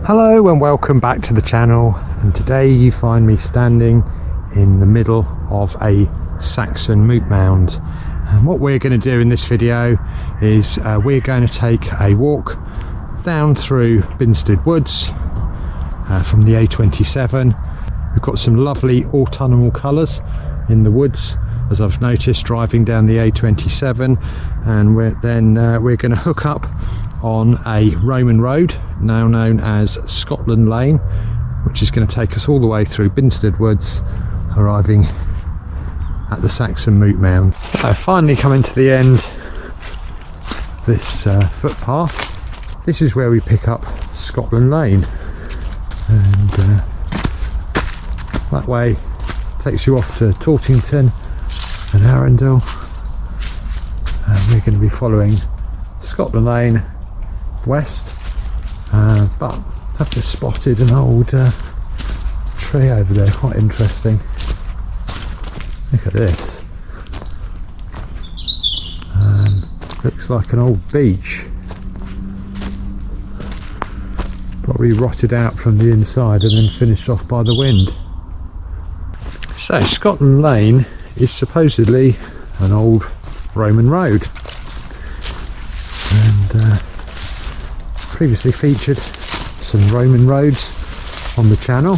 Hello and welcome back to the channel, and today you find me standing in the middle of a Saxon moot mound. And what we're going to do in this video is we're going to take a walk down through Binstead Woods from the A27. We've got some lovely autumnal colours in the woods, as I've noticed driving down the A27, and we're going to hook up on a Roman road now known as Scotland Lane, which is going to take us all the way through Binstead Woods, arriving at the Saxon moot mound. So finally coming to the end of this footpath. This is where we pick up Scotland Lane, and that way takes you off to Tortington and Arundel, and we're going to be following Scotland Lane west, but I've just spotted an old tree over there, quite interesting. Look at this. Looks like an old beech, probably rotted out from the inside and then finished off by the wind. So Scotland Lane is supposedly an old Roman road, and previously featured some Roman roads on the channel,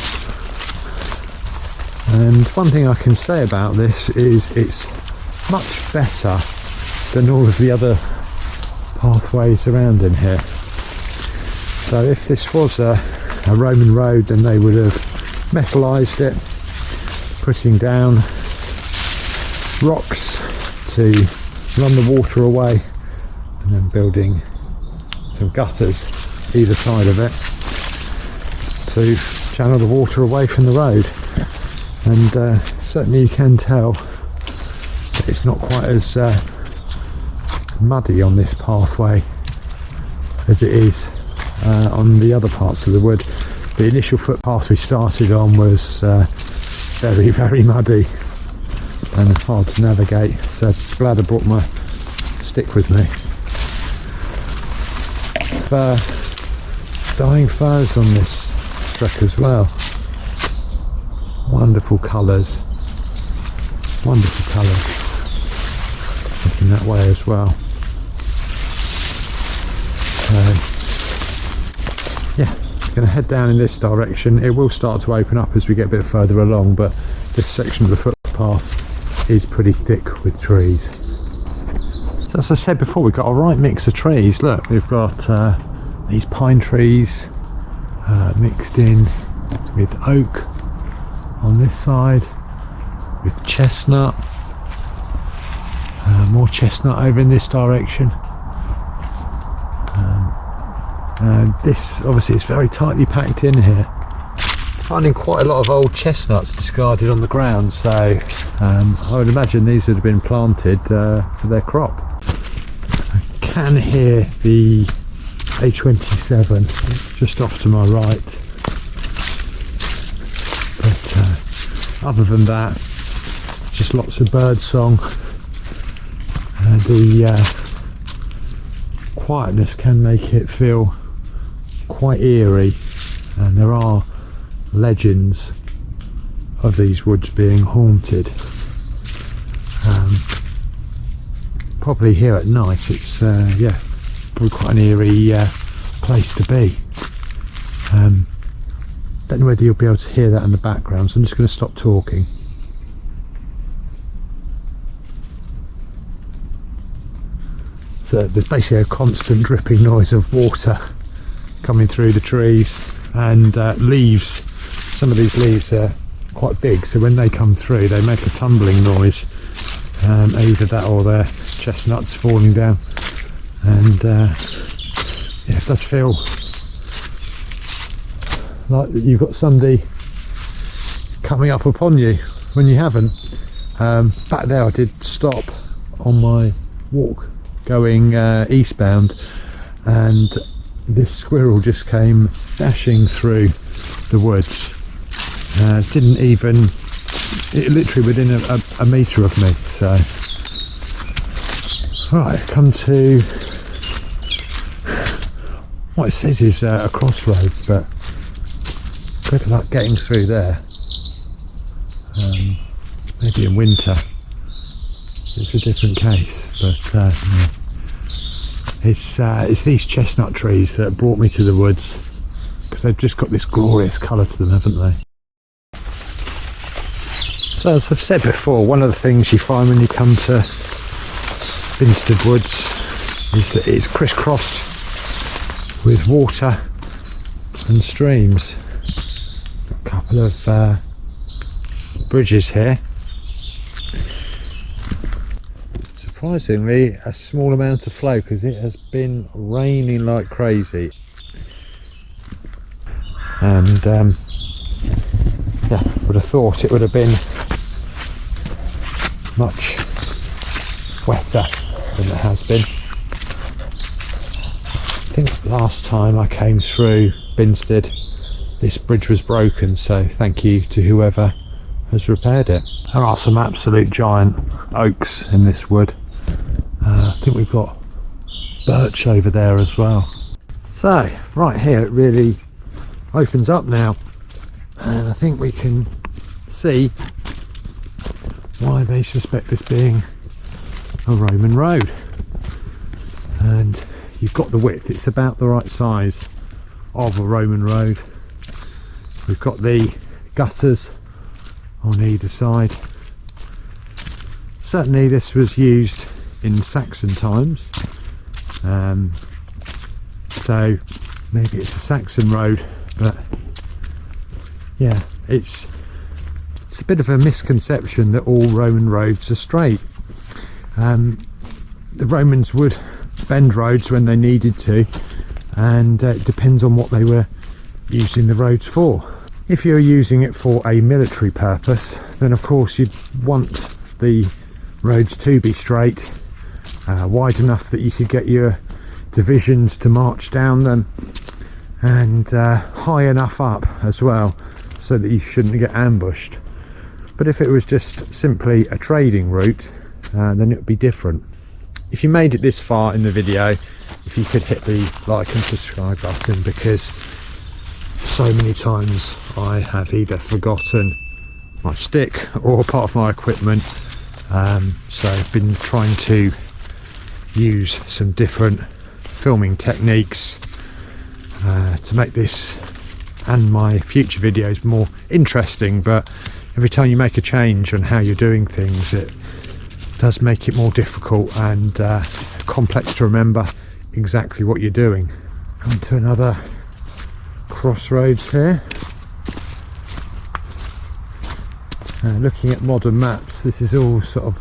and one thing I can say about this is it's much better than all of the other pathways around in here. So if this was a Roman road, then they would have metallised it, putting down rocks to run the water away, and then building some gutters either side of it to channel the water away from the road. And certainly you can tell that it's not quite as muddy on this pathway as it is on the other parts of the wood. The initial footpath we started on was very, very muddy and hard to navigate, so I'm glad I brought my stick with me. It's dying firs on this trek as well. Wonderful colours, wonderful colours. Looking that way as well. Yeah, going to head down in this direction. It will start to open up as we get a bit further along, but this section of the footpath is pretty thick with trees. So as I said before, we've got a right mix of trees. Look, we've got these pine trees mixed in with oak on this side, with chestnut, more chestnut over in this direction. And this obviously is very tightly packed in here. Finding quite a lot of old chestnuts discarded on the ground, so I would imagine these would have been planted for their crop. I can hear the A27 just off to my right, but other than that, just lots of bird song. The quietness can make it feel quite eerie, and there are legends of these woods being haunted. Probably here at night, it's yeah, probably quite an eerie place to be. Don't know whether you'll be able to hear that in the background, so I'm just going to stop talking. So there's basically a constant dripping noise of water coming through the trees, and leaves. Some of these leaves are quite big, so when they come through they make a tumbling noise, either that or they're chestnuts falling down. And yeah, it does feel like you've got somebody coming up upon you when you haven't. Back there I did stop on my walk going eastbound, and this squirrel just came dashing through the woods. Didn't even, literally within a metre of me. So right, come to what it says is a crossroad, but Good luck getting through there. Maybe in winter it's a different case, but yeah. It's these chestnut trees that brought me to the woods, because they've just got this glorious colour to them, haven't they? So as I've said before, one of the things you find when you come to Binstead Woods is that it's crisscrossed with water and streams. Got a couple of bridges here. Surprisingly, a small amount of flow because it has been raining like crazy. And yeah, would have thought it would have been much wetter than it has been. I think last time I came through Binstead, this bridge was broken, so thank you to whoever has repaired it. There are some absolute giant oaks in this wood. I think we've got birch over there as well. So right here it really opens up now, and I think we can see why they suspect this being a Roman road. And you've got the width, it's about the right size of a Roman road. We've got the gutters on either side. Certainly this was used in Saxon times, so maybe it's a Saxon road, but yeah, it's a bit of a misconception that all Roman roads are straight. The Romans would bend roads when they needed to, and it depends on what they were using the roads for. If you're using it for a military purpose, then of course you'd want the roads to be straight, wide enough that you could get your divisions to march down them, and high enough up as well so that you shouldn't get ambushed. But if it was just simply a trading route, then it would be different. If you made it this far in the video, if you could hit the like and subscribe button, because so many times I have either forgotten my stick or part of my equipment, so I've been trying to use some different filming techniques to make this and my future videos more interesting, but every time you make a change on how you're doing things, it does make it more difficult and complex to remember exactly what you're doing. Come to another crossroads here. Looking at modern maps, this is all sort of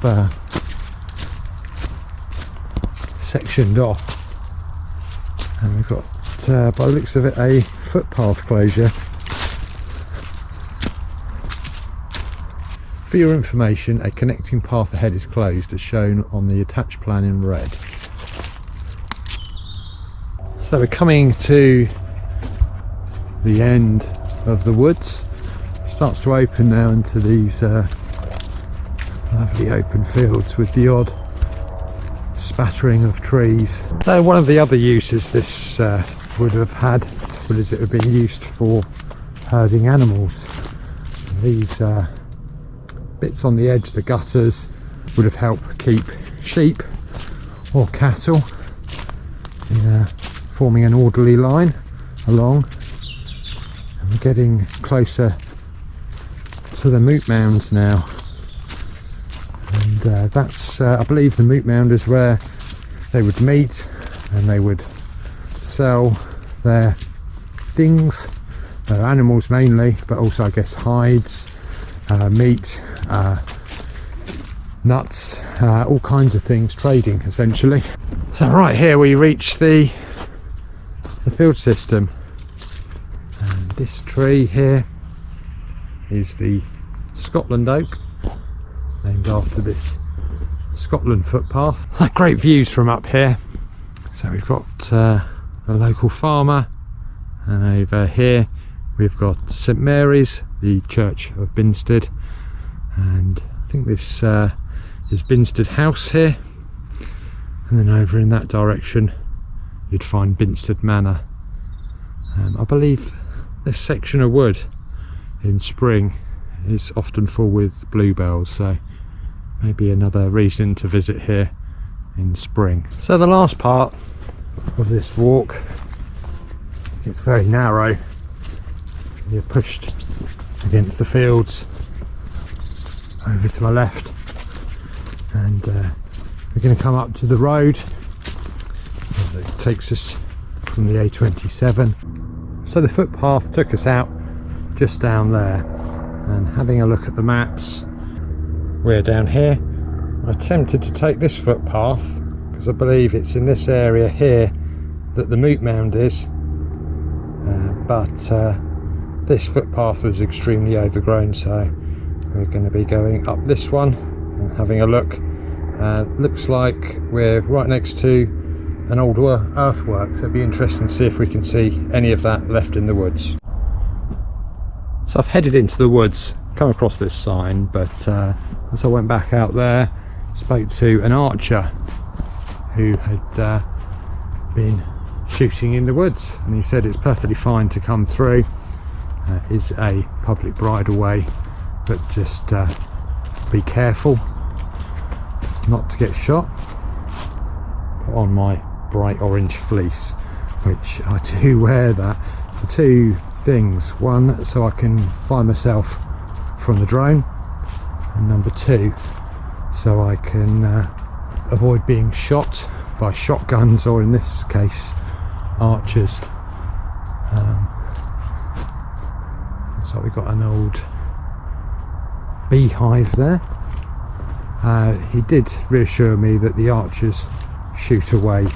sectioned off, and we've got by the looks of it a footpath closure. For your information, a connecting path ahead is closed as shown on the attached plan in red. So we're coming to the end of the woods. It starts to open now into these lovely open fields with the odd spattering of trees. So one of the other uses this would have had would have been used for herding animals. These bits on the edge, the gutters, would have helped keep sheep or cattle in forming an orderly line along. And we're getting closer to the Moot mounds now, and that's I believe the Moot mound is where they would meet and they would sell their things, their animals mainly, but also I guess hides, meat, nuts, all kinds of things, trading essentially. So right here we reach the field system, and this tree here is the Scotland oak, named after this Scotland footpath. Great views from up here. So we've got the local farmer, and over here we've got St Mary's, the Church of Binstead, and I think this is Binstead House here, and then over in that direction you'd find Binstead Manor. I believe this section of wood in spring is often full with bluebells, so maybe another reason to visit here in spring. So the last part of this walk, it's very narrow. You're pushed against the fields over to my left, and we're going to come up to the road that takes us from the A27. So the footpath took us out just down there, and having a look at the maps, we're down here. I attempted to take this footpath because I believe it's in this area here that the Moot mound is, but this footpath was extremely overgrown, so we're going to be going up this one and having a look. Looks like we're right next to an old earthwork, so it'd be interesting to see if we can see any of that left in the woods. So I've headed into the woods, come across this sign, but as I went back out there, spoke to an archer who had been shooting in the woods, and he said it's perfectly fine to come through. Is a public bridleway, but just be careful not to get shot. Put on my bright orange fleece, which I do wear that for two things: one, so I can find myself from the drone, and number two, so I can avoid being shot by shotguns, or in this case archers. Looks like we've got an old beehive there. He did reassure me that the archers shoot away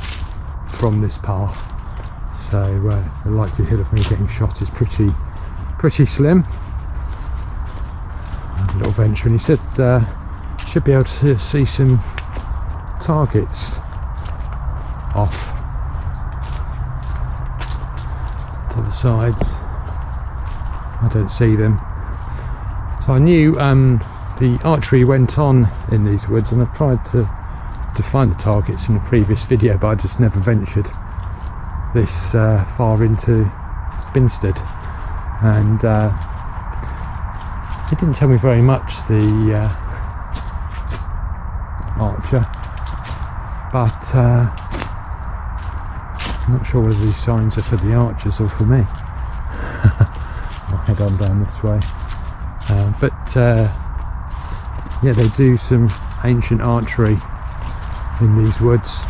from this path, so the likelihood of me getting shot is pretty slim. A little venture, and he said should be able to see some targets off to the sides. I don't see them, so I knew the archery went on in these woods, and I've tried to find the targets in a previous video, but I just never ventured this far into Binstead, and he didn't tell me very much, the archer, but I'm not sure whether these signs are for the archers or for me. I'll head on down this way, but yeah, they do some ancient archery in these woods,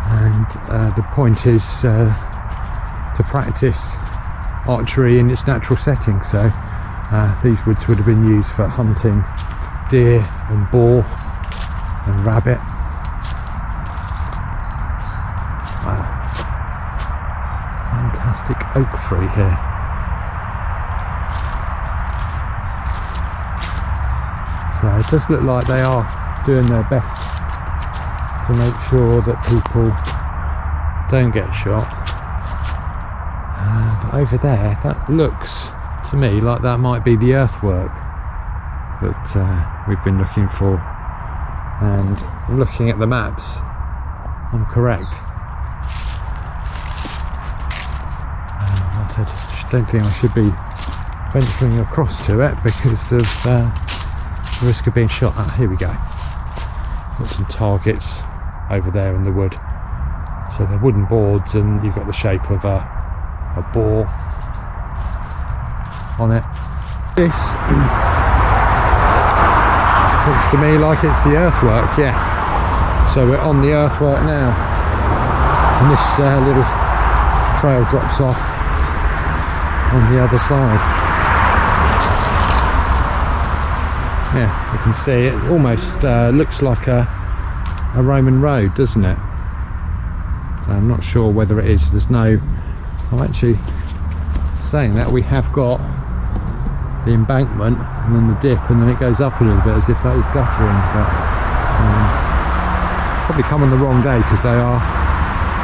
and the point is to practice archery in its natural setting. So these woods would have been used for hunting deer and boar and rabbit. Wow, fantastic oak tree here. So it does look like they are doing their best to make sure that people don't get shot. But over there, that looks to me like that might be the earthwork that we've been looking for, and looking at the maps, I'm correct. I just don't think I should be venturing across to it because of the risk of being shot. Ah, here we go. Got some targets over there in the wood. So they're wooden boards, and you've got the shape of a boar on it. This looks to me like it's the earthwork, yeah. So we're on the earthwork now, and this little trail drops off on the other side. Yeah, you can see it almost looks like a Roman road, doesn't it? So I'm not sure whether it is. There's no, I'm actually saying that we have got the embankment and then the dip, and then it goes up a little bit as if that is guttering, but probably come on the wrong day because they are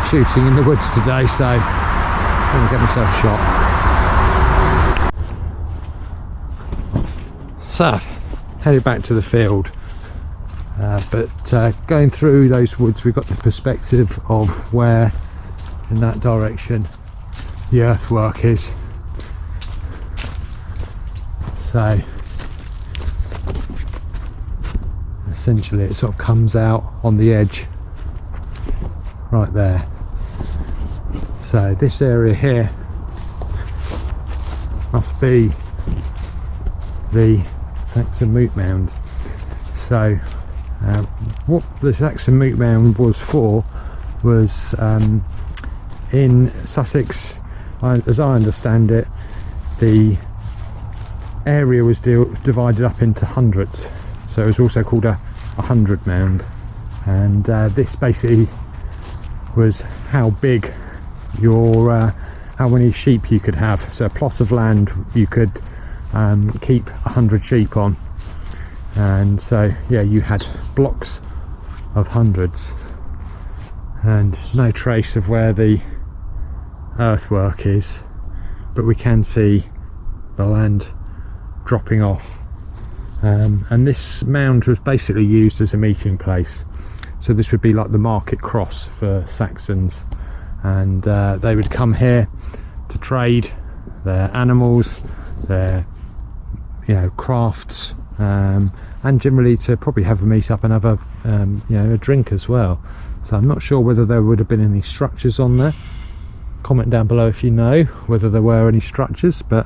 shooting in the woods today, so I'm going to get myself shot. So headed back to the field, but going through those woods, we've got the perspective of where in that direction the earthwork is, So essentially it sort of comes out on the edge right there. So this area here must be the Saxon Moot mound. So what the Saxon Moot mound was for was in Sussex, as I understand it, the area was divided up into hundreds, so it was also called a 100 mound, and this basically was how big your how many sheep you could have. So a plot of land you could keep 100 sheep on, and so yeah, you had blocks of hundreds, and no trace of where the earthwork is, but we can see the land dropping off. And this mound was basically used as a meeting place, so this would be like the market cross for Saxons, and they would come here to trade their animals, their crafts, and generally to probably have a meet up and have a a drink as well. So I'm not sure whether there would have been any structures on there. Comment down below if you know whether there were any structures, but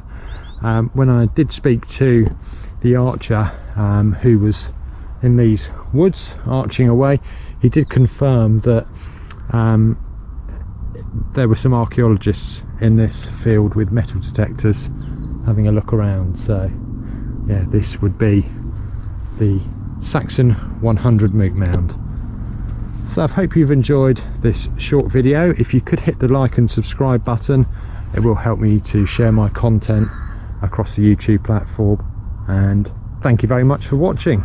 when I did speak to the archer who was in these woods arching away, he did confirm that there were some archaeologists in this field with metal detectors having a look around. So yeah, this would be the Saxon 100 Moot mound. So I hope you've enjoyed this short video. If you could hit the like and subscribe button, it will help me to share my content across the YouTube platform, and thank you very much for watching.